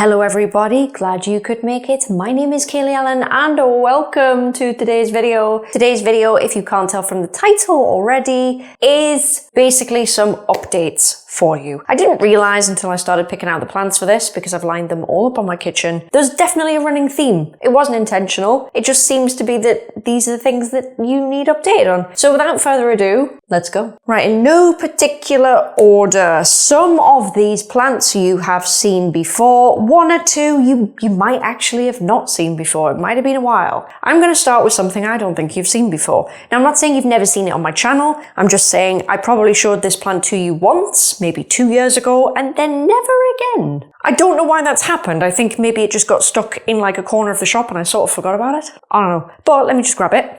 Hello everybody, glad you could make it. My name is Kaylee Ellen and welcome to today's video. Today's video, if you can't tell from the title already, is basically some updates for you. I didn't realize until I started picking out the plants for this, because I've lined them all up on my kitchen. There's definitely a running theme. It wasn't intentional. It just seems to be that these are the things that you need updated on. So without further ado, let's go. Right, in no particular order, some of these plants you have seen before. One or two you might actually have not seen before. It might have been a while. I'm going to start with something I don't think you've seen before. Now, I'm not saying you've never seen it on my channel. I'm just saying I probably showed this plant to you once, maybe 2 years ago, and then never again. I don't know why that's happened. I think maybe it just got stuck in like a corner of the shop and I sort of forgot about it. I don't know. But let me just grab it.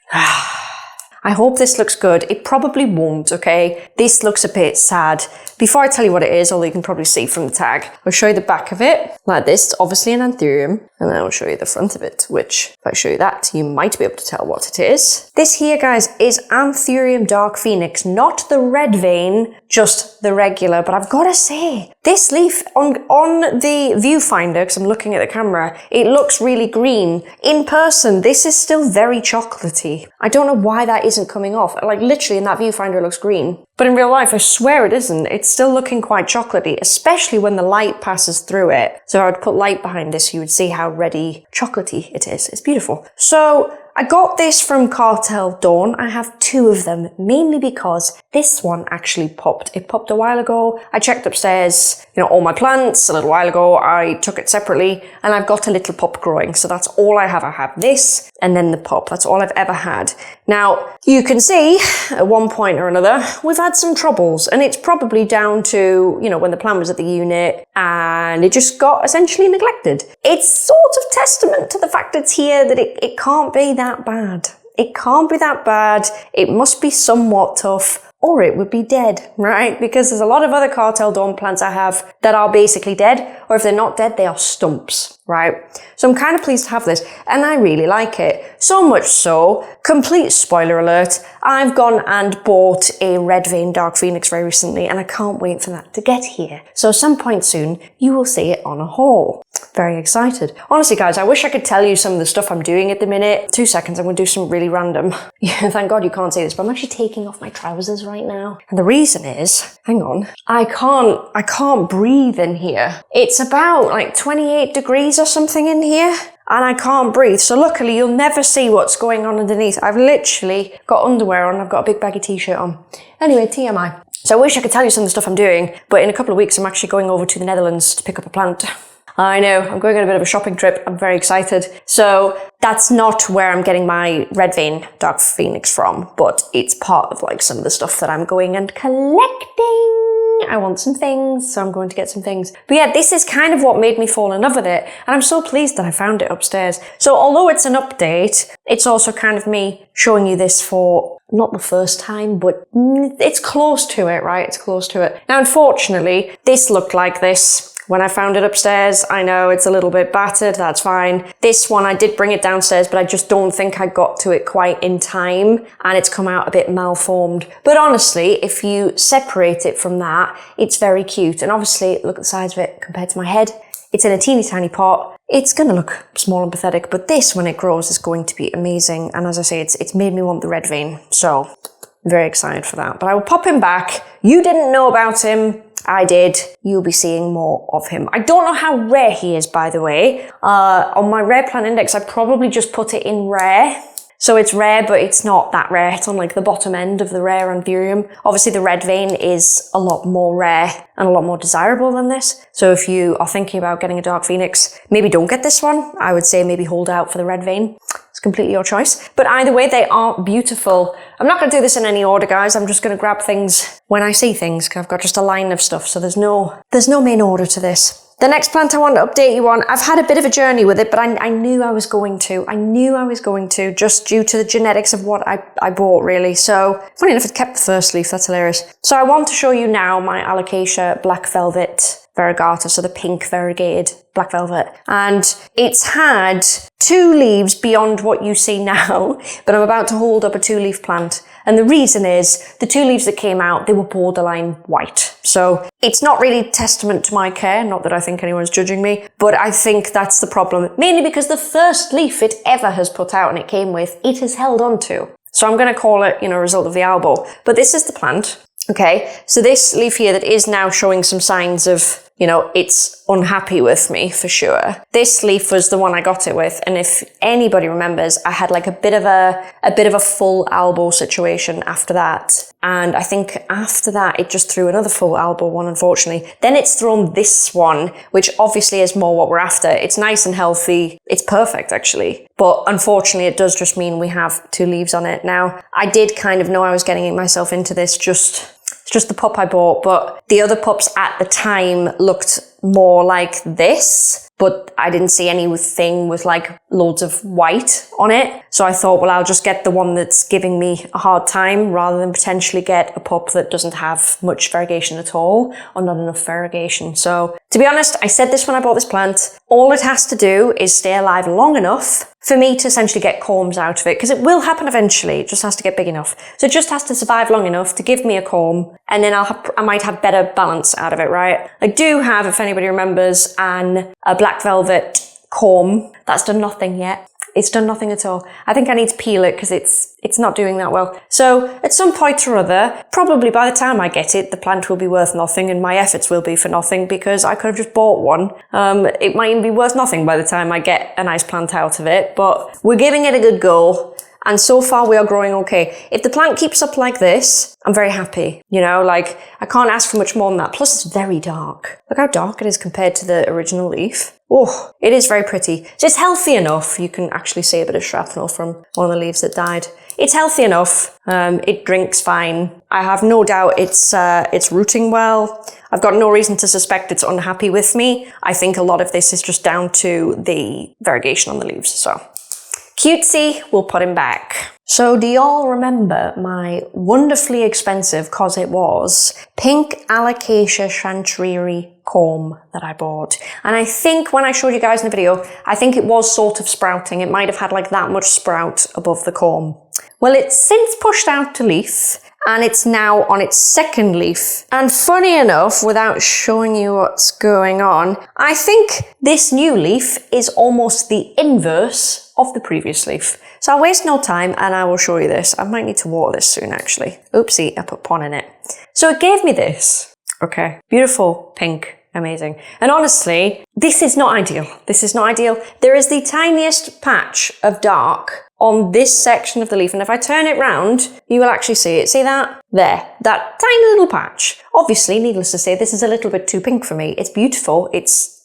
I hope this looks good. It probably won't, okay? This looks a bit sad. Before I tell you what it is, although you can probably see from the tag, I'll show you the back of it, like this. It's obviously an Anthurium, and then I'll show you the front of it, which, if I show you that, you might be able to tell what it is. This here, guys, is Anthurium Dark Phoenix, not the red vein, just the regular, but I've got to say, this leaf on the viewfinder, because I'm looking at the camera, it looks really green. In person, this is still very chocolatey. I don't know why that isn't coming off. Like, literally, in that viewfinder, it looks green. But in real life, I swear it isn't. It's still looking quite chocolatey, especially when the light passes through it. So if I would put light behind this, you would see how reddy chocolatey it is. It's beautiful. So I got this from Cartel Dawn. I have two of them, mainly because this one actually popped. It popped a while ago. I checked upstairs, all my plants a little while ago. I took it separately and I've got a little pop growing. So that's all I have. I have this and then the pop. That's all I've ever had. Now, you can see at one point or another, we've had some troubles, and it's probably down to, when the plant was at the unit and it just got essentially neglected. It's sort of testament to the fact it's here that it can't be that bad. It can't be that bad. It must be somewhat tough, or it would be dead, right? Because there's a lot of other Cartel Dawn plants I have that are basically dead, or if they're not dead, they are stumps, right? So I'm kind of pleased to have this, and I really like it. So much so, complete spoiler alert, I've gone and bought a red vein Dark Phoenix very recently, and I can't wait for that to get here. So at some point soon, you will see it on a haul. Very excited. Honestly, guys, I wish I could tell you some of the stuff I'm doing at the minute. 2 seconds, I'm going to do some really random. Yeah, thank God you can't see this, but I'm actually taking off my trousers right now. And the reason is, hang on, I can't breathe in here. It's about like 28 degrees or something in here, and I can't breathe. So luckily, you'll never see what's going on underneath. I've literally got underwear on, I've got a big baggy t-shirt on. Anyway, TMI. So I wish I could tell you some of the stuff I'm doing, but in a couple of weeks, I'm actually going over to the Netherlands to pick up a plant. I know, I'm going on a bit of a shopping trip. I'm very excited. So that's not where I'm getting my red vein Dark Phoenix from, but it's part of like some of the stuff that I'm going and collecting. I want some things, so I'm going to get some things. But yeah, this is kind of what made me fall in love with it, and I'm so pleased that I found it upstairs. So although it's an update, it's also kind of me showing you this for not the first time, but it's close to it, right? It's close to it. Now, unfortunately, this looked like this when I found it upstairs. I know it's a little bit battered, that's fine. This one, I did bring it downstairs, but I just don't think I got to it quite in time, and it's come out a bit malformed. But honestly, if you separate it from that, it's very cute. And obviously, look at the size of it compared to my head. It's in a teeny tiny pot. It's going to look small and pathetic, but this, when it grows, is going to be amazing. And as I say, it's made me want the red vein. So I'm very excited for that. But I will pop him back. You didn't know about him. I did. You'll be seeing more of him. I don't know how rare he is, by the way. On my rare plant index, I probably just put it in rare. So it's rare, but it's not that rare. It's on like the bottom end of the rare Anthurium. Obviously, the red vein is a lot more rare and a lot more desirable than this. So if you are thinking about getting a Dark Phoenix, maybe don't get this one. I would say maybe hold out for the red vein. It's completely your choice. But either way, they are beautiful. I'm not going to do this in any order, guys. I'm just going to grab things when I see things, because I've got just a line of stuff. So there's no main order to this. The next plant I want to update you on, I've had a bit of a journey with it, but I knew I was going to. I knew I was going to, just due to the genetics of what I bought, really. So, funny enough, it kept the first leaf. That's hilarious. So I want to show you now my Alocasia Black Velvet variegata, so the pink variegated black velvet. And it's had 2 leaves beyond what you see now, but I'm about to hold up a 2-leaf plant. And the reason is the 2 leaves that came out, they were borderline white. So it's not really testament to my care, not that I think anyone's judging me, but I think that's the problem. Mainly because the first leaf it ever has put out and it came with, it has held on to. So I'm going to call it, a result of the elbow. But this is the plant. Okay, so this leaf here that is now showing some signs of, it's unhappy with me for sure. This leaf was the one I got it with, and if anybody remembers, I had like a bit of a full elbow situation after that. And I think after that, it just threw another full elbow one, unfortunately. Then it's thrown this one, which obviously is more what we're after. It's nice and healthy. It's perfect, actually. But unfortunately, it does just mean we have 2 leaves on it. Now, I did kind of know I was getting myself into this just the pup I bought, but the other pups at the time looked more like this, but I didn't see anything with like loads of white on it. So I thought, well, I'll just get the one that's giving me a hard time rather than potentially get a pup that doesn't have much variegation at all or not enough variegation. So to be honest, I said this when I bought this plant, all it has to do is stay alive long enough for me to essentially get corms out of it, because it will happen eventually. It just has to get big enough. So it just has to survive long enough to give me a corm, and then I might have better balance out of it, right? I do have, if anybody remembers, a black velvet corm that's done nothing yet. It's done nothing at all. I think I need to peel it because it's not doing that well. So at some point or other, probably by the time I get it, the plant will be worth nothing and my efforts will be for nothing because I could have just bought one. It might even be worth nothing by the time I get a nice plant out of it, but we're giving it a good go. And so far we are growing okay. If the plant keeps up like this, I'm very happy. I can't ask for much more than that. Plus it's very dark. Look how dark it is compared to the original leaf. Oh, it is very pretty. So it's healthy enough. You can actually see a bit of shrapnel from one of the leaves that died. It's healthy enough. It drinks fine. I have no doubt it's rooting well. I've got no reason to suspect it's unhappy with me. I think a lot of this is just down to the variegation on the leaves. So cutesy, we'll put him back. So do y'all remember my wonderfully expensive, cause it was, pink Alocasia chantrieri corm that I bought? And I think when I showed you guys in the video, I think it was sort of sprouting. It might have had like that much sprout above the corm. Well, it's since pushed out to leaf, and it's now on its 2nd leaf. And funny enough, without showing you what's going on, I think this new leaf is almost the inverse of the previous leaf. So I'll waste no time and I will show you this. I might need to water this soon, actually. Oopsie, I put pon in it. So it gave me this. Okay, beautiful pink. Amazing. And honestly, this is not ideal. This is not ideal. There is the tiniest patch of dark on this section of the leaf, and if I turn it round, you will actually see it. See that? There. That tiny little patch. Obviously, needless to say, this is a little bit too pink for me. It's beautiful.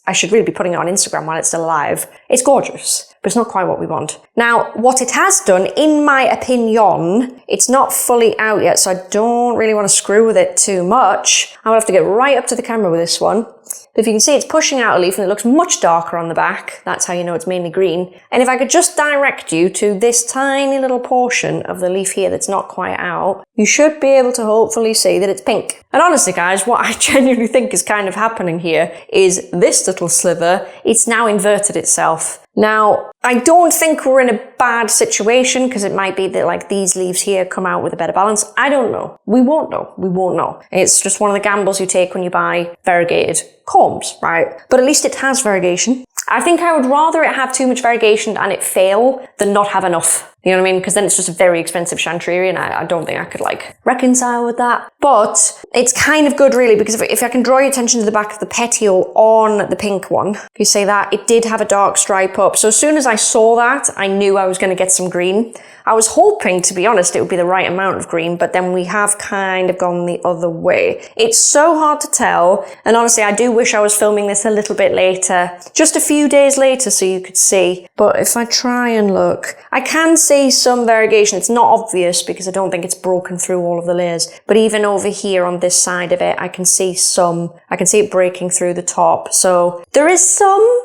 I should really be putting it on Instagram while it's still alive. It's gorgeous, but it's not quite what we want. Now, what it has done, in my opinion, it's not fully out yet, so I don't really want to screw with it too much. I'm gonna have to get right up to the camera with this one. But if you can see, it's pushing out a leaf and it looks much darker on the back. That's how you know it's mainly green. And if I could just direct you to this tiny little portion of the leaf here that's not quite out, you should be able to hopefully see that it's pink. And honestly, guys, what I genuinely think is kind of happening here is this little sliver, it's now inverted itself. Now, I don't think we're in a bad situation because it might be that like these leaves here come out with a better balance. I don't know. We won't know. We won't know. It's just one of the gambles you take when you buy variegated corms, right? But at least it has variegation. I think I would rather it have too much variegation and it fail than not have enough. You know what I mean? Because then it's just a very expensive chantrieri and I don't think I could like reconcile with that. But it's kind of good really, because if I can draw your attention to the back of the petiole on the pink one, if you see that, it did have a dark stripe up. So as soon as I saw that, I knew I was going to get some green. I was hoping, to be honest, it would be the right amount of green, but then we have kind of gone the other way. It's so hard to tell, and honestly, I do wish I was filming this a little bit later, just a few days later so you could see. But if I try and look, I can see some variegation. It's not obvious because I don't think it's broken through all of the layers, but even over here on this side of it, I can see it breaking through the top. So there is some.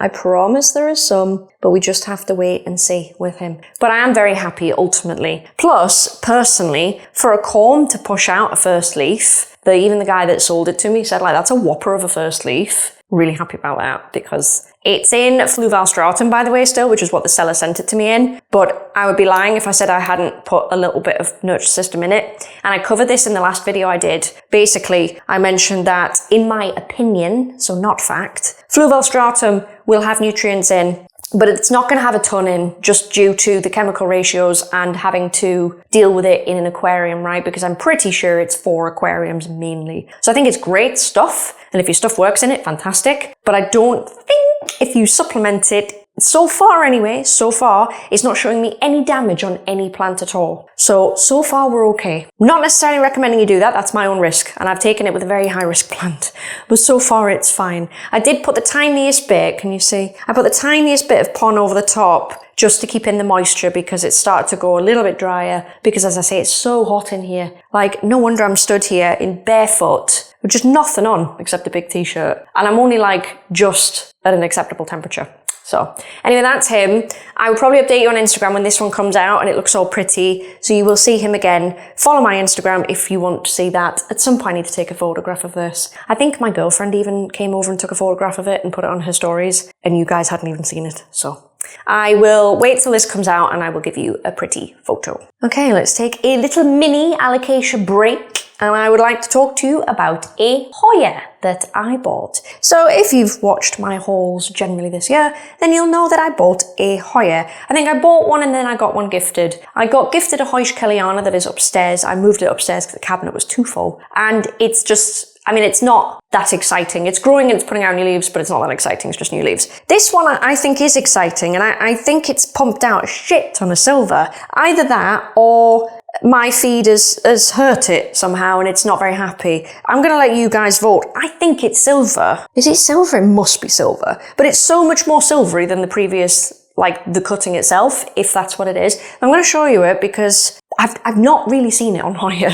I promise there is some, but we just have to wait and see with him. But I am very happy ultimately. Plus, personally, for a corm to push out a first leaf, Even the guy that sold it to me said, like, that's a whopper of a first leaf. Really happy about that because it's in fluvalstratum, by the way, still, which is what the seller sent it to me in. But I would be lying if I said I hadn't put a little bit of NurtureSystem in it. And I covered this in the last video I did. Basically, I mentioned that, in my opinion, so not fact, fluvalstratum will have nutrients in, but it's not going to have a ton in just due to the chemical ratios and having to deal with it in an aquarium, right? Because I'm pretty sure it's for aquariums mainly. So I think it's great stuff. And if your stuff works in it, fantastic. But I don't think if you supplement it, so far anyway, it's not showing me any damage on any plant at all. So far we're okay. Not necessarily recommending you do that. That's my own risk. And I've taken it with a very high risk plant. But so far it's fine. I did put the tiniest bit, can you see? I put the tiniest bit of pon over the top just to keep in the moisture because it started to go a little bit drier because, as I say, it's so hot in here. Like, no wonder I'm stood here in barefoot with just nothing on except a big t-shirt. And I'm only like just at an acceptable temperature. So anyway, that's him. I will probably update you on Instagram when this one comes out and it looks all pretty. So you will see him again. Follow my Instagram if you want to see that. At some point I need to take a photograph of this. I think my girlfriend even came over and took a photograph of it and put it on her stories, and you guys hadn't even seen it. So I will wait till this comes out and I will give you a pretty photo. Okay, let's take a little mini Alocasia break. And I would like to talk to you about a Hoya that I bought. So if you've watched my hauls generally this year, then you'll know that I bought a Hoya. I think I bought one and then I got one gifted. I got gifted a Hoya Kellyana that is upstairs. I moved it upstairs because the cabinet was too full. And it's just, I mean, it's not that exciting. It's growing and it's putting out new leaves, but it's not that exciting. It's just new leaves. This one I think is exciting, and I think it's pumped out a shit ton of silver. Either that or my feed has hurt it somehow and it's not very happy. I'm going to let you guys vote. I think it's silver. Is it silver? It must be silver. But it's so much more silvery than the previous, like the cutting itself, if that's what it is. I'm going to show you it because I've not really seen it on Hoya,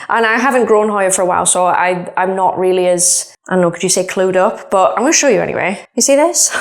and I haven't grown Hoya for a while, so I'm not really as, I don't know, could you say clued up? But I'm going to show you anyway. You see this?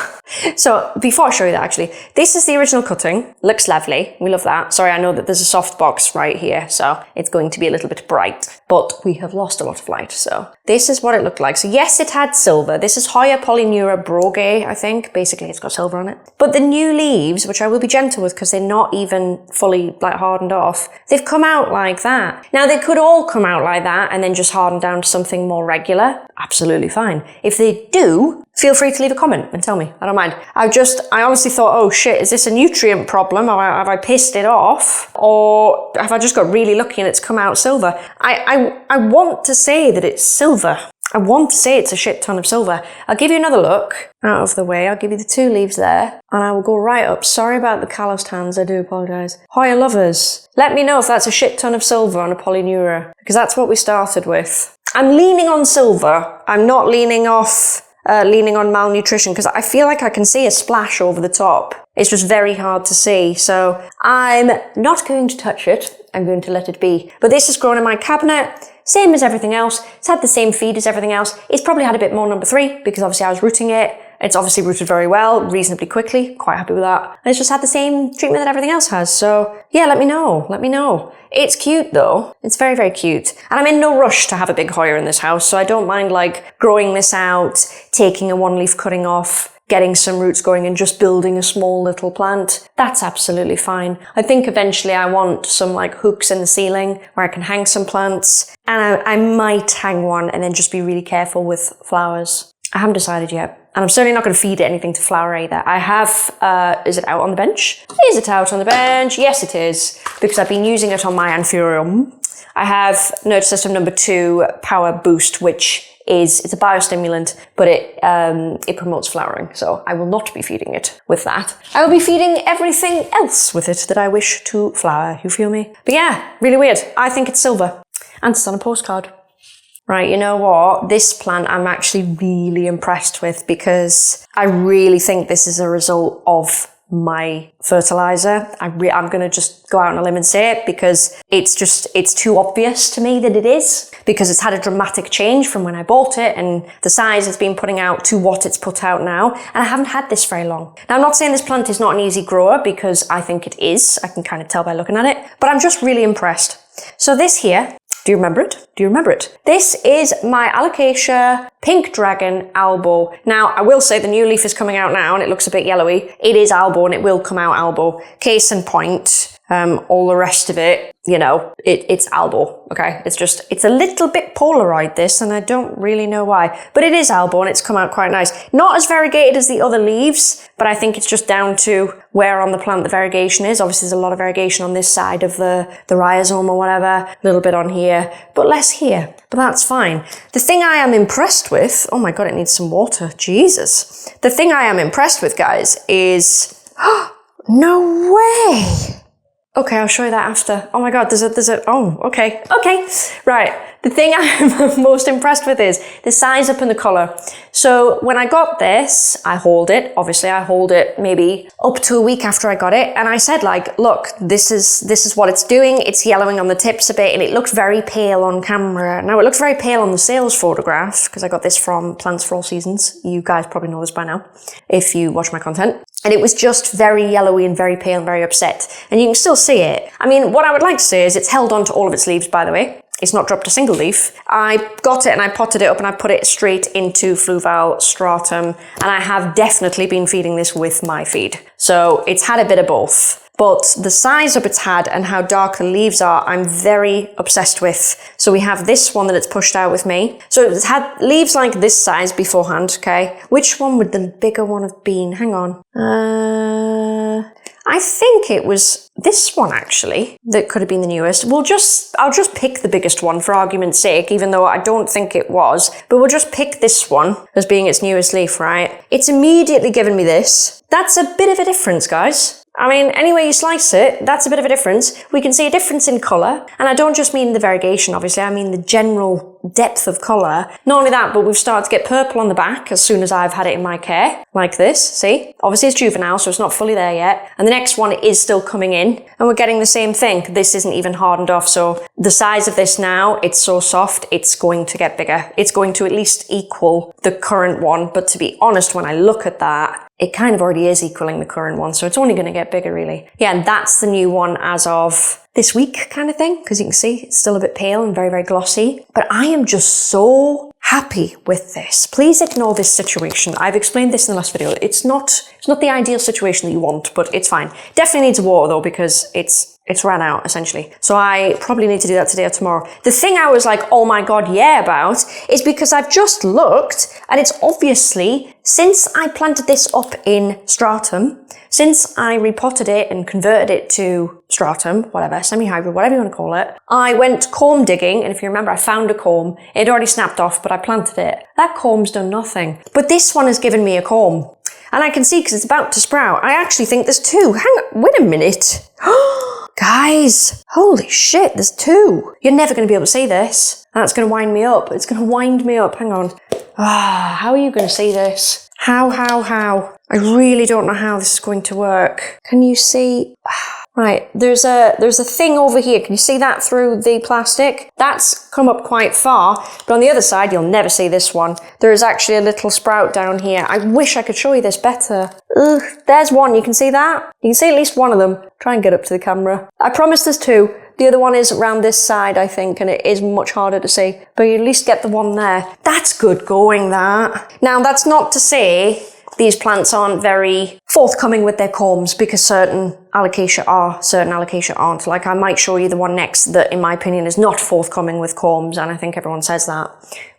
So before I show you that, actually, this is the original cutting. Looks lovely. We love that. Sorry, I know that there's a soft box right here, so it's going to be a little bit bright, but we have lost a lot of light. So this is what it looked like. So yes, it had silver. This is Hoya polyneura broge, I think. Basically, it's got silver on it. But the new leaves, which I will be gentle with because they're not even fully like hardened off, they've come out like that. Now, they could all come out like that and then just harden down to something more regular. Absolutely fine. If they do, feel free to leave a comment and tell me. I don't mind. I honestly thought, oh shit, is this a nutrient problem? Have I pissed it off? Or have I just got really lucky and it's come out silver? I want to say that it's silver. I want to say it's a shit ton of silver. I'll give you another look out of the way. I'll give you the two leaves there and I will go right up. Sorry about the calloused hands. I do apologise. Hoya lovers, let me know if that's a shit ton of silver on a polyneura, because that's what we started with. I'm leaning on silver. I'm not leaning on malnutrition because I feel like I can see a splash over the top. It's just very hard to see. So I'm not going to touch it. I'm going to let it be. But this is grown in my cabinet. Same as everything else. It's had the same feed as everything else. It's probably had a bit more number 3 because obviously I was rooting it. It's obviously rooted very well, reasonably quickly. Quite happy with that. And it's just had the same treatment that everything else has. So yeah, let me know. Let me know. It's cute though. It's very, very cute. And I'm in no rush to have a big Hoya in this house. So I don't mind like growing this out, taking a one leaf cutting off, getting some roots going and just building a small little plant. That's absolutely fine. I think eventually I want some like hooks in the ceiling where I can hang some plants, and I might hang one and then just be really careful with flowers. I haven't decided yet. And I'm certainly not going to feed it anything to flower either. I have, is it out on the bench? Is it out on the bench? Yes, it is, because I've been using it on my Anthurium. I have NurtureSystem number 2 Power Boost, which it's a biostimulant, but it promotes flowering. So I will not be feeding it with that. I will be feeding everything else with it that I wish to flower, you feel me? But yeah, really weird. I think it's silver. And it's on a postcard. Right, you know what? This plant I'm actually really impressed with because I really think this is a result of my fertiliser. I'm going to just go out on a limb and say it because it's too obvious to me that it is, because it's had a dramatic change from when I bought it and the size it's been putting out to what it's put out now. And I haven't had this very long. Now, I'm not saying this plant is not an easy grower because I think it is. I can kind of tell by looking at it, but I'm just really impressed. So this here Do you remember it? Do you remember it? This is my Alocasia Pink Dragon Albo. Now, I will say the new leaf is coming out now and it looks a bit yellowy. It is Albo and it will come out Albo. Case in point, all the rest of it, you know, it's Albo, okay? It's a little bit Polaroid, this, and I don't really know why. But it is Albo and it's come out quite nice. Not as variegated as the other leaves, but I think it's just down to where on the plant the variegation is. Obviously, there's a lot of variegation on this side of the rhizome or whatever, a little bit on here, but less here. But that's fine. The thing I am impressed with, oh my God, it needs some water, Jesus. The thing I am impressed with, guys, is, no way. Okay, I'll show you that after. Oh my God, oh, okay, right. The thing I'm most impressed with is the size up and the colour. So when I got this, I hauled it. Obviously, I hauled it maybe up to a week after I got it. And I said, like, look, this is what it's doing. It's yellowing on the tips a bit and it looks very pale on camera. Now, it looks very pale on the sales photograph because I got this from Plants for All Seasons. You guys probably know this by now if you watch my content. And it was just very yellowy and very pale and very upset. And you can still see it. I mean, what I would like to say is it's held on to all of its leaves, by the way. It's not dropped a single leaf. I got it and I potted it up and I put it straight into Fluval Stratum. And I have definitely been feeding this with my feed. So it's had a bit of both. But the size up it's had and how dark the leaves are, I'm very obsessed with. So we have this one that it's pushed out with me. So it's had leaves like this size beforehand, okay? Which one would the bigger one have been? Hang on. I think it was this one actually that could have been the newest. I'll just pick the biggest one for argument's sake, even though I don't think it was. But we'll just pick this one as being its newest leaf, right? It's immediately given me this. That's a bit of a difference, guys. I mean, any way you slice it, that's a bit of a difference. We can see a difference in colour. And I don't just mean the variegation, obviously. I mean the general depth of colour. Not only that, but we've started to get purple on the back as soon as I've had it in my care. Like this, see? Obviously it's juvenile, so it's not fully there yet. And the next one is still coming in. And we're getting the same thing. This isn't even hardened off. So the size of this now, it's so soft, it's going to get bigger. It's going to at least equal the current one. But to be honest, when I look at that, it kind of already is equaling the current one, so it's only going to get bigger, really. Yeah, and that's the new one as of this week kind of thing, because you can see it's still a bit pale and very, very glossy. But I am just so happy with this. Please ignore this situation. I've explained this in the last video. It's not the ideal situation that you want, but it's fine. Definitely needs water though, because it's ran out essentially. So I probably need to do that today or tomorrow. The thing I was like, oh my God, yeah, about is because I've just looked and it's obviously, since I planted this up in stratum, since I repotted it and converted it to stratum, whatever, semi-hybrid, whatever you want to call it, I went comb digging, and if you remember, I found a comb. It had already snapped off, but I planted it. That comb's done nothing. But this one has given me a comb. And I can see because it's about to sprout. I actually think there's two. Hang on, wait a minute. Guys, holy shit, there's two. You're never going to be able to see this. That's going to wind me up. It's going to wind me up. Hang on. How are you going to see this? How? I really don't know how this is going to work. Can you see? Right, there's a thing over here. Can you see that through the plastic? That's come up quite far, but on the other side, you'll never see this one. There is actually a little sprout down here. I wish I could show you this better. Ugh, there's one. You can see that? You can see at least one of them. Try and get up to the camera. I promise there's two. The other one is around this side, I think, and it is much harder to see. But you at least get the one there. That's good going, that. Now, that's not to say these plants aren't very forthcoming with their combs, because certain Alocasia are, certain Alocasia aren't. Like, I might show you the one next that, in my opinion, is not forthcoming with combs, and I think everyone says that.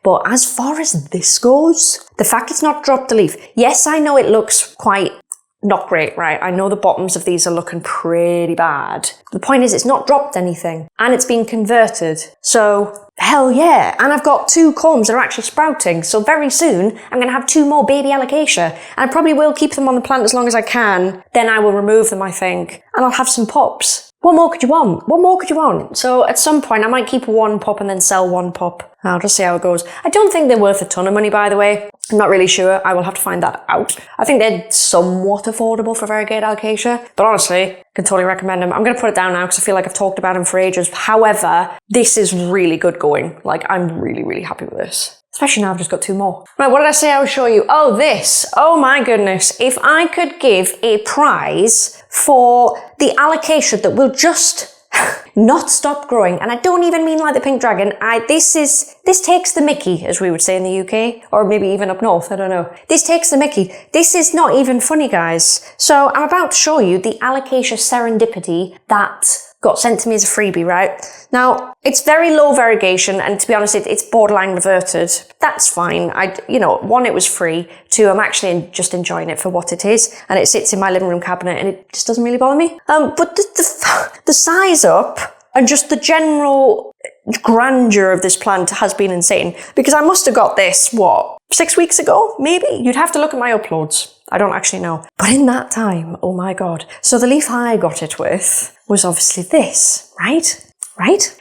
But as far as this goes, the fact it's not dropped a leaf, yes, I know it looks quite not great, right? I know the bottoms of these are looking pretty bad. The point is, it's not dropped anything, and it's been converted. So, hell yeah. And I've got two combs that are actually sprouting. So very soon, I'm going to have two more baby Alocasia. And I probably will keep them on the plant as long as I can. Then I will remove them, I think. And I'll have some pops. What more could you want? What more could you want? So at some point, I might keep one pop and then sell one pop. I'll just see how it goes. I don't think they're worth a ton of money, by the way. I'm not really sure. I will have to find that out. I think they're somewhat affordable for variegated Alocasia, but honestly, I can totally recommend them. I'm going to put it down now because I feel like I've talked about them for ages. However, this is really good going. Like, I'm really, really happy with this. Especially now I've just got two more. Right, what did I say I would show you? Oh, this. Oh my goodness. If I could give a prize for the Alocasia that will just not stop growing. And I don't even mean like the pink dragon. This takes the mickey, as we would say in the UK, or maybe even up north, I don't know. This takes the mickey. This is not even funny, guys. So I'm about to show you the Alocasia serendipity that got sent to me as a freebie, right? Now, it's very low variegation, and to be honest, it's borderline reverted. That's fine. One, it was free. Two, I'm actually just enjoying it for what it is, and it sits in my living room cabinet, and it just doesn't really bother me. But the size up and just the general grandeur of this plant has been insane, because I must have got this, 6 weeks ago, maybe? You'd have to look at my uploads. I don't actually know. But in that time, oh my God. So the leaf I got it with was obviously this, right?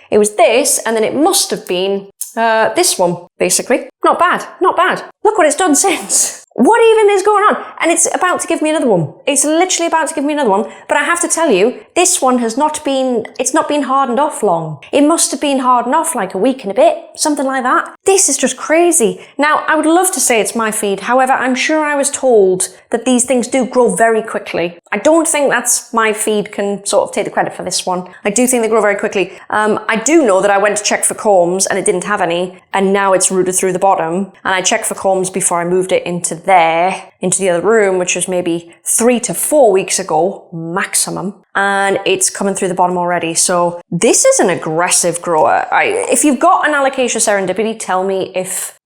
It was this, and then it must have been this one, basically. Not bad. Look what it's done since. What even is going on? And it's about to give me another one. It's literally about to give me another one. But I have to tell you, this one it's not been hardened off long. It must have been hardened off like a week and a bit, something like that. This is just crazy. Now, I would love to say it's my feed. However, I'm sure I was told that these things do grow very quickly. I don't think that's my feed can sort of take the credit for this one. I do think they grow very quickly. I do know that I went to check for corms and it didn't have any, and now it's rooted through the bottom. And I checked for corms before I moved it into the other room, which was maybe 3 to 4 weeks ago maximum, and it's coming through the bottom already. So this is an aggressive grower. If you've got an Alocasia serendipity, tell me if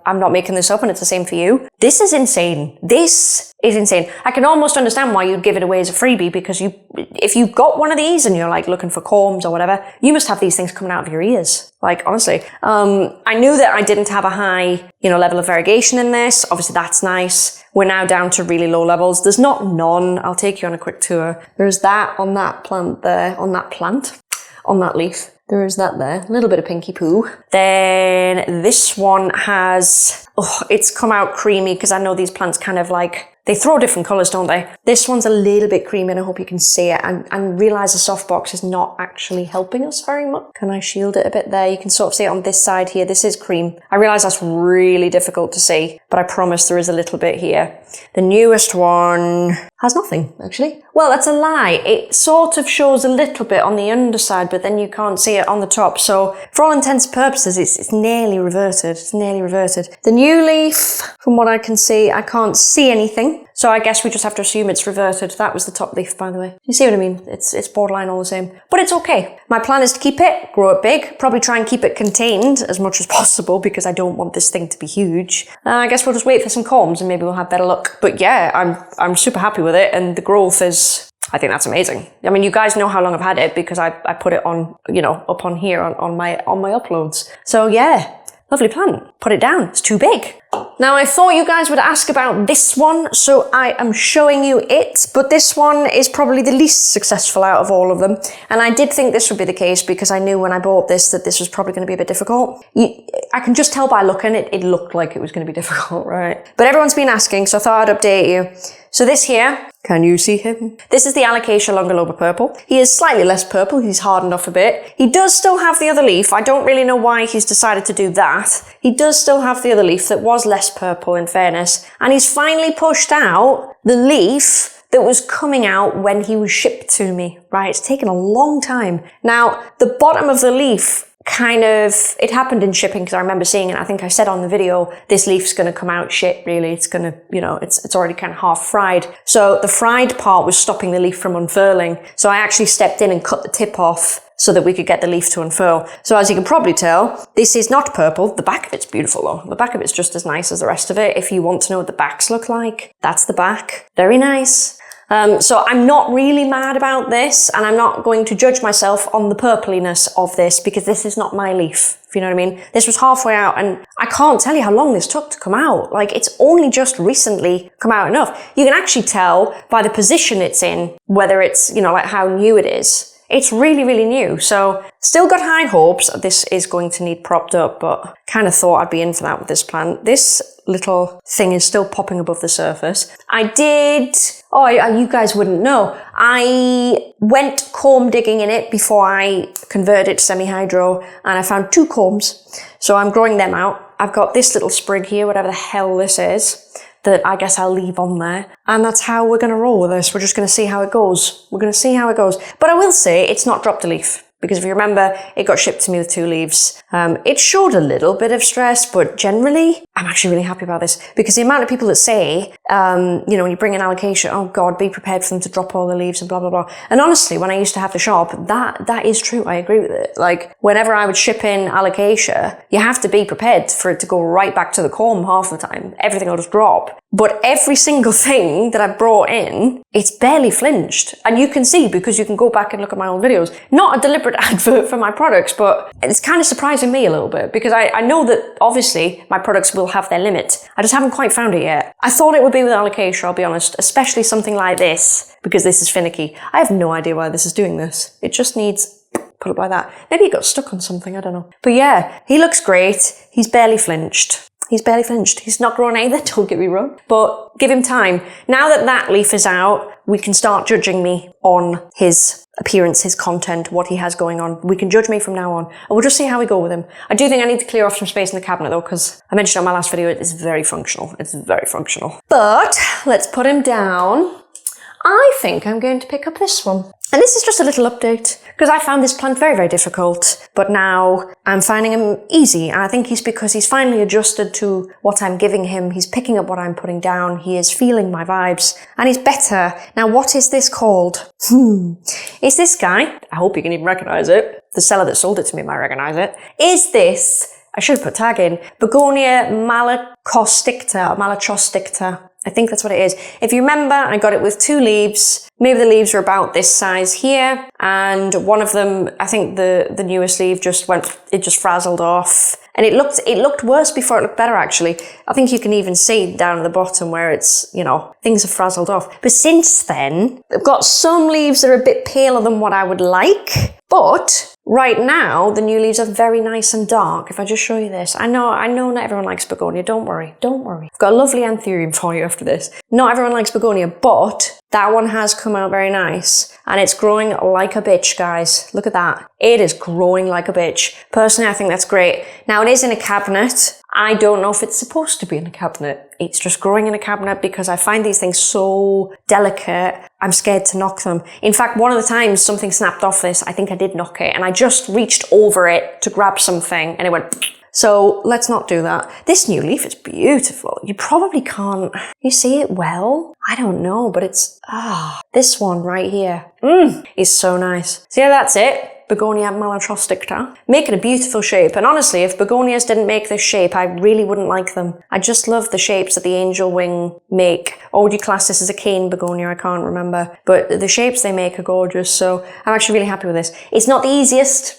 I'm not making this up and it's the same for you. This is insane. This is insane. I can almost understand why you'd give it away as a freebie, because if you've got one of these and you're like looking for corms or whatever, you must have these things coming out of your ears. Like, honestly. I knew that I didn't have a high, level of variegation in this. Obviously that's nice. We're now down to really low levels. There's not none. I'll take you on a quick tour. There's that on that plant there, on that leaf. There is that there, a little bit of pinky poo. Then this one has, it's come out creamy, because I know these plants kind of like, they throw different colours, don't they? This one's a little bit creamy, and I hope you can see it, and realise the softbox is not actually helping us very much. Can I shield it a bit there? You can sort of see it on this side here. This is cream. I realise that's really difficult to see, but I promise there is a little bit here. The newest one has nothing, actually. Well, that's a lie. It sort of shows a little bit on the underside, but then you can't see it on the top. So for all intents and purposes, it's nearly reverted. The new leaf, from what I can see, I can't see anything. So I guess we just have to assume it's reverted. That was the top leaf, by the way. You see what I mean? It's borderline all the same. But it's okay. My plan is to keep it, grow it big, probably try and keep it contained as much as possible, because I don't want this thing to be huge. I guess we'll just wait for some corms and maybe we'll have better luck. But yeah, I'm super happy with it, and the growth is, I think that's amazing. I mean, you guys know how long I've had it, because I put it on, up on here on my uploads. So yeah. Lovely plant. Put it down. It's too big. Now, I thought you guys would ask about this one, so I am showing you it, but this one is probably the least successful out of all of them. And I did think this would be the case, because I knew when I bought this that this was probably going to be a bit difficult. I can just tell by looking, it looked like it was going to be difficult, right? But everyone's been asking, so I thought I'd update you. So this here, can you see him? This is the Alocasia longiloba purple. He is slightly less purple. He's hardened off a bit. He does still have the other leaf. I don't really know why he's decided to do that. He does still have the other leaf that was less purple, in fairness. And he's finally pushed out the leaf that was coming out when he was shipped to me, right? It's taken a long time. Now, the bottom of the leaf it happened in shipping, because I remember seeing it. I think I said on the video, this leaf's going to come out shit, really. It's going to, it's already kind of half fried. So the fried part was stopping the leaf from unfurling. So I actually stepped in and cut the tip off so that we could get the leaf to unfurl. So as you can probably tell, this is not purple. The back of it's beautiful though. The back of it's just as nice as the rest of it. If you want to know what the backs look like, that's the back. Very nice. So I'm not really mad about this, and I'm not going to judge myself on the purpliness of this, because this is not my leaf, if you know what I mean. This was halfway out, and I can't tell you how long this took to come out. Like, it's only just recently come out enough. You can actually tell by the position it's in, whether it's, like how new it is. It's really, really new. So still got high hopes. This is going to need propped up, but kind of thought I'd be in for that with this plant. This little thing is still popping above the surface. You guys wouldn't know. I went corm digging in it before I converted it to semi-hydro, and I found 2 corms. So I'm growing them out. I've got this little sprig here, whatever the hell this is. that I guess I'll leave on there. And that's how we're going to roll with this. We're just going to see how it goes. We're going to see how it goes. But I will say it's not dropped a leaf. Because if you remember, it got shipped to me with 2 leaves. It showed a little bit of stress, but generally, I'm actually really happy about this. Because the amount of people that say, when you bring in Alocasia, oh God, be prepared for them to drop all the leaves and blah, blah, blah. And honestly, when I used to have the shop, that is true. I agree with it. Like, whenever I would ship in Alocasia, you have to be prepared for it to go right back to the comb half the time. Everything will just drop. But every single thing that I brought in, it's barely flinched. And you can see, because you can go back and look at my old videos, not a deliberate advert for my products, but it's kind of surprising me a little bit, because I know that obviously my products will have their limit. I just haven't quite found it yet. I thought it would be with Alocasia, I'll be honest, especially something like this, because this is finicky. I have no idea why this is doing this. It just needs, put it like that. Maybe it got stuck on something, I don't know. But yeah, he looks great. He's barely flinched. He's barely flinched. He's not grown either, don't get me wrong. But give him time. Now that that leaf is out, we can start judging me on his appearance, his content, what he has going on. We can judge me from now on. And we'll just see how we go with him. I do think I need to clear off some space in the cabinet though, because I mentioned on my last video, it is very functional. It's very functional. But let's put him down. I think I'm going to pick up this one. And this is just a little update, because I found this plant very, very difficult, but now I'm finding him easy. And I think it's because he's finally adjusted to what I'm giving him. He's picking up what I'm putting down. He is feeling my vibes, and he's better. Now, what is this called? It's this guy. I hope you can even recognize it. The seller that sold it to me might recognize it. Is this, I should have put tag in, Begonia malachosticta. I think that's what it is. If you remember, I got it with 2 leaves. Maybe the leaves are about this size here. And one of them, I think the newest leaf just frazzled off. And it looked worse before it looked better, actually. I think you can even see down at the bottom where it's, things have frazzled off. But since then, I've got some leaves that are a bit paler than what I would like. But right now, the new leaves are very nice and dark. If I just show you this, I know not everyone likes begonia. Don't worry. I've got a lovely Anthurium for you after this. Not everyone likes begonia, but that one has come out very nice. And it's growing like a bitch, guys. Look at that. It is growing like a bitch. Personally, I think that's great. Now, it is in a cabinet. I don't know if it's supposed to be in a cabinet. It's just growing in a cabinet because I find these things so delicate. I'm scared to knock them. In fact, one of the times something snapped off this, I think I did knock it, and I just reached over it to grab something and it went. So let's not do that. This new leaf is beautiful. You probably can't, you see it well? I don't know, but it's, this one right here is so nice. So yeah, that's it. Begonia malachosticta, making a beautiful shape. And honestly, if begonias didn't make this shape, I really wouldn't like them. I just love the shapes that the angel wing make. Or would you class this as a cane begonia? I can't remember. But the shapes they make are gorgeous. So I'm actually really happy with this. It's not the easiest.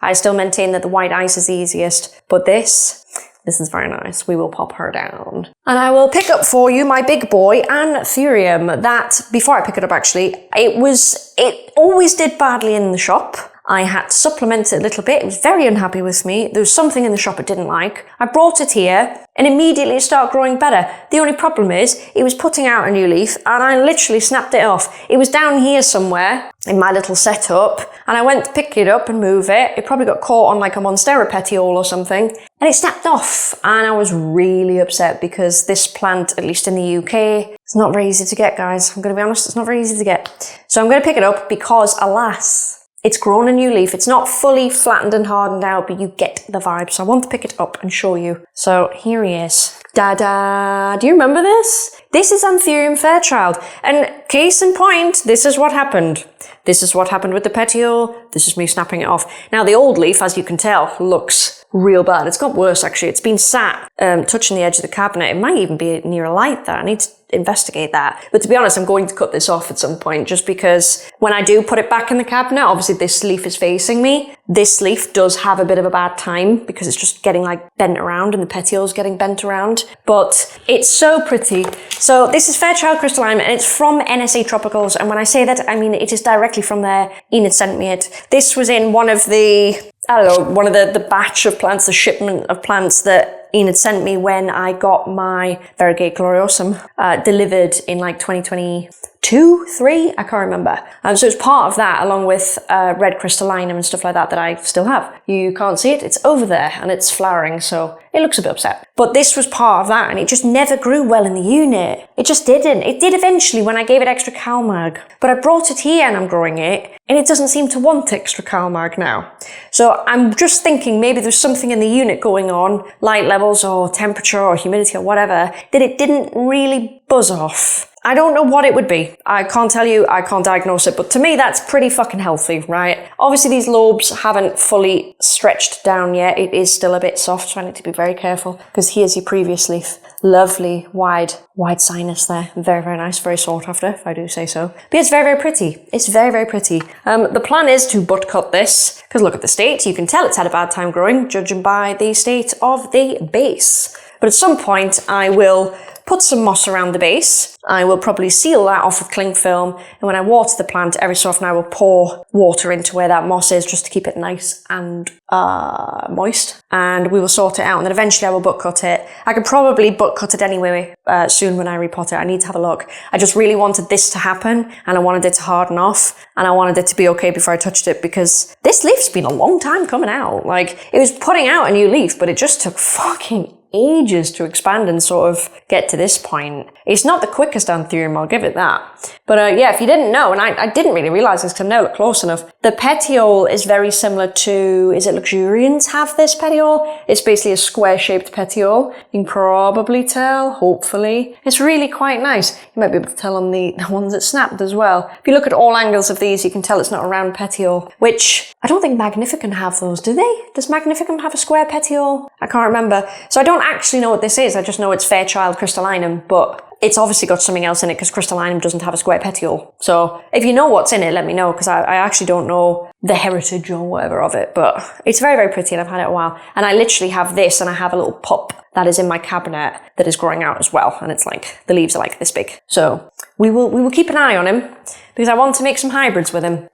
I still maintain that the white ice is the easiest. But this is very nice. We will pop her down. And I will pick up for you my big boy, Anthurium. That, before I pick it up actually, it always did badly in the shop. I had to supplement it a little bit. It was very unhappy with me. There was something in the shop it didn't like. I brought it here and immediately it started growing better. The only problem is it was putting out a new leaf and I literally snapped it off. It was down here somewhere in my little setup and I went to pick it up and move it. It probably got caught on like a monstera petiole or something and it snapped off. And I was really upset because this plant, at least in the UK, it's not very easy to get, guys. I'm going to be honest, it's not very easy to get. So I'm going to pick it up because, alas, it's grown a new leaf. It's not fully flattened and hardened out, but you get the vibe. So I want to pick it up and show you. So here he is. Da-da! Do you remember this? This is Anthurium fairchild. And case in point, this is what happened. This is what happened with the petiole. This is me snapping it off. Now the old leaf, as you can tell, looks real bad. It's got worse actually. It's been sat touching the edge of the cabinet. It might even be near a light there. I need to investigate that. But to be honest, I'm going to cut this off at some point just because when I do put it back in the cabinet, obviously this leaf is facing me. This leaf does have a bit of a bad time because it's just getting like bent around and the petiole's getting bent around. But it's so pretty. So this is Fairchild Crystalline and it's from NSA Tropicals. And when I say that, I mean it is directly from there. Enid sent me it. This was in one of the, I don't know, one of the batch of plants, the shipment of plants that Enid sent me when I got my Variegate Gloriosum delivered in like 2022 2, 3, I can't remember. So it's part of that, along with red crystallinum and stuff like that I still have. You can't see it, it's over there and it's flowering, so it looks a bit upset. But this was part of that, and it just never grew well in the unit. It just didn't. It did eventually when I gave it extra CalMag, but I brought it here and I'm growing it, and it doesn't seem to want extra CalMag now. So I'm just thinking maybe there's something in the unit going on, light levels or temperature or humidity or whatever, that it didn't really buzz off. I don't know what it would be. I can't tell you, I can't diagnose it, but to me that's pretty fucking healthy, right? Obviously these lobes haven't fully stretched down yet. It is still a bit soft, so I need to be very careful, because here's your previous leaf. Lovely, wide sinus there. Very, very nice, very sought after, if I do say so. But it's very, very pretty. It's very, very pretty. The plan is to butt cut this, because look at the state. You can tell it's had a bad time growing, judging by the state of the base. But at some point I will put some moss around the base. I will probably seal that off with cling film, and when I water the plant, every so often I will pour water into where that moss is just to keep it nice and moist, and we will sort it out, and then eventually I will butt cut it. I could probably butt cut it anyway soon when I repot it. I need to have a look. I just really wanted this to happen, and I wanted it to harden off, and I wanted it to be okay before I touched it, because this leaf's been a long time coming out. Like, it was putting out a new leaf, but it just took fucking ages to expand and sort of get to this point. It's not the quickest Anthurium, I'll give it that. But yeah, if you didn't know, and I didn't really realise this because I've never looked close enough, the petiole is very similar to, is it luxurians have this petiole? It's basically a square-shaped petiole. You can probably tell, hopefully. It's really quite nice. You might be able to tell on the ones that snapped as well. If you look at all angles of these, you can tell it's not a round petiole, which I don't think Magnificent have those, do they? Does Magnificent have a square petiole? I can't remember. So I don't actually know what this is. I just know it's Fairchild crystallinum, but it's obviously got something else in it because crystallinum doesn't have a square petiole. So if you know what's in it, let me know, because I actually don't know the heritage or whatever of it, but it's very, very pretty and I've had it a while. And I literally have this, and I have a little pup that is in my cabinet that is growing out as well. And it's like, the leaves are like this big. So we will keep an eye on him because I want to make some hybrids with him.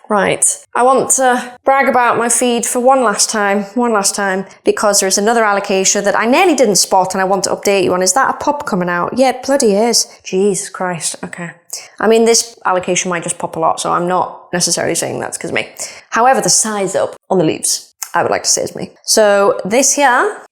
Right, I want to brag about my feed for one last time, because there's another alocasia that I nearly didn't spot and I want to update you on. Is that a pup coming out? Yeah, it bloody is. Jesus Christ, okay. I mean, this alocasia might just pop a lot, so I'm not necessarily saying that's because of me. However, the size up on the leaves, I would like to say is me. So this here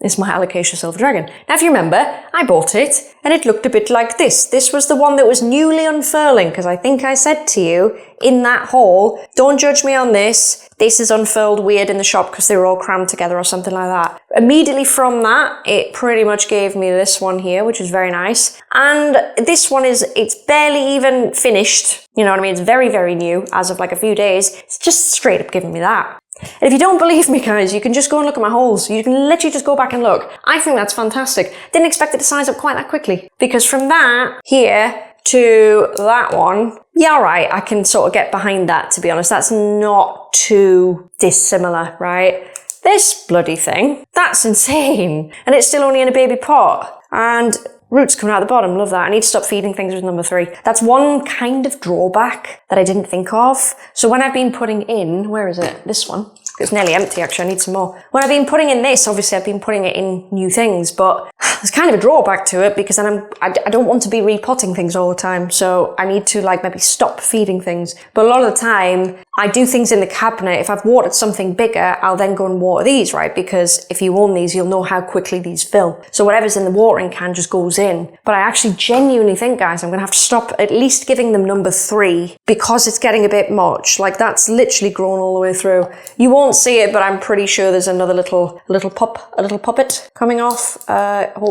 is my Alocasia Silver Dragon. Now, if you remember, I bought it and it looked a bit like this. This was the one that was newly unfurling, because I think I said to you in that haul, don't judge me on this. This is unfurled weird in the shop because they were all crammed together or something like that. Immediately from that, it pretty much gave me this one here, which is very nice. And this one it's barely even finished. You know what I mean? It's very, very new as of like a few days. It's just straight up giving me that. And if you don't believe me, guys, you can just go and look at my holes. You can literally just go back and look. I think that's fantastic. Didn't expect it to size up quite that quickly. Because from that here to that one, yeah, all right, I can sort of get behind that, to be honest. That's not too dissimilar, right? This bloody thing, that's insane. And it's still only in a baby pot. And roots coming out the bottom, love that. I need to stop feeding things with number 3. That's one kind of drawback that I didn't think of. So when I've been putting in, where is it? This one. It's nearly empty, actually. I need some more. When I've been putting in this, obviously I've been putting it in new things, but there's kind of a drawback to it because then I don't want to be repotting things all the time. So I need to like maybe stop feeding things. But a lot of the time I do things in the cabinet. If I've watered something bigger, I'll then go and water these, right? Because if you own these, you'll know how quickly these fill. So whatever's in the watering can just goes in. But I actually genuinely think, guys, I'm going to have to stop at least giving them number 3 because it's getting a bit much. Like that's literally grown all the way through. You won't see it, but I'm pretty sure there's another little puppet coming off.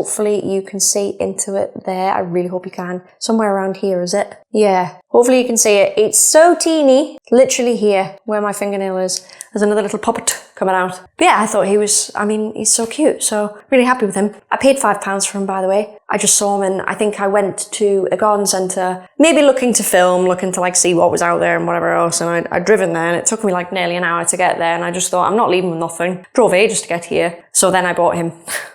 Hopefully you can see into it there. I really hope you can. Somewhere around here, is it? Yeah. Hopefully you can see it. It's so teeny, literally here where my fingernail is. There's another little puppet coming out. But yeah, I thought he's so cute. So really happy with him. I paid £5 for him, by the way. I just saw him and I think I went to a garden centre, maybe looking to film, looking to like see what was out there and whatever else. And I'd driven there and it took me like nearly an hour to get there. And I just thought, I'm not leaving with nothing. Drove ages to get here. So then I bought him.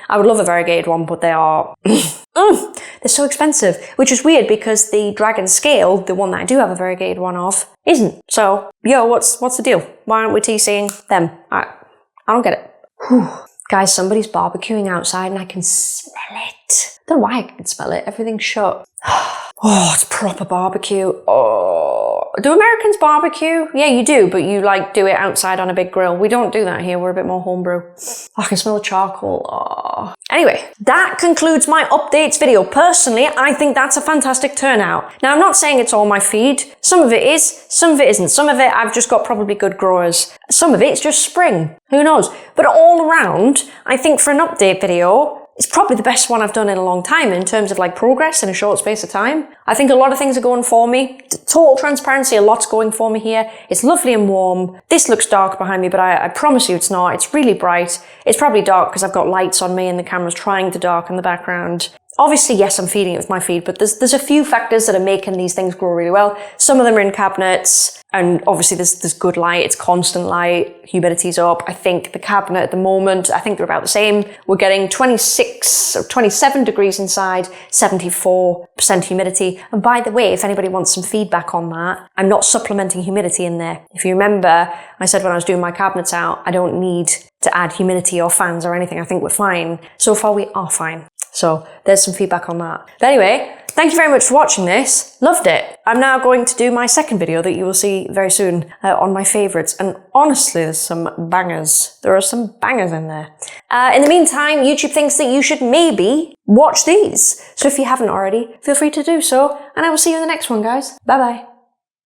I would love a variegated one, but they are, they're so expensive, which is weird because the dragon scale, the one that I do have a variegated one of, isn't. So, yo, what's the deal? Why aren't we TCing them? I don't get it. Whew. Guys, somebody's barbecuing outside and I can smell it. I don't know why I can smell it. Everything's shut. Oh, it's proper barbecue. Oh, do Americans barbecue? Yeah, you do, but you like do it outside on a big grill. We don't do that here. We're a bit more homebrew. Oh, I can smell the charcoal. Oh. Anyway, that concludes my updates video. Personally, I think that's a fantastic turnout. Now, I'm not saying it's all my feed. Some of it is, some of it isn't. Some of it I've just got probably good growers. Some of it's just spring. Who knows? But all around, I think for an update video, it's probably the best one I've done in a long time in terms of like progress in a short space of time. I think a lot of things are going for me. Total transparency, a lot's going for me here. It's lovely and warm. This looks dark behind me, but I promise you it's not. It's really bright. It's probably dark because I've got lights on me and the camera's trying to darken the background. Obviously, yes, I'm feeding it with my feed, but there's a few factors that are making these things grow really well. Some of them are in cabinets, and obviously there's good light, it's constant light, humidity's up. I think the cabinet at the moment, I think they're about the same. We're getting 26 or 27 degrees inside, 74% humidity. And by the way, if anybody wants some feedback on that, I'm not supplementing humidity in there. If you remember, I said when I was doing my cabinets out, I don't need to add humidity or fans or anything. I think we're fine. So far we are fine. So there's some feedback on that. But anyway, thank you very much for watching this. Loved it. I'm now going to do my second video that you will see very soon on my favourites. And honestly, there's some bangers. There are some bangers in there. In the meantime, YouTube thinks that you should maybe watch these. So if you haven't already, feel free to do so. And I will see you in the next one, guys. Bye-bye.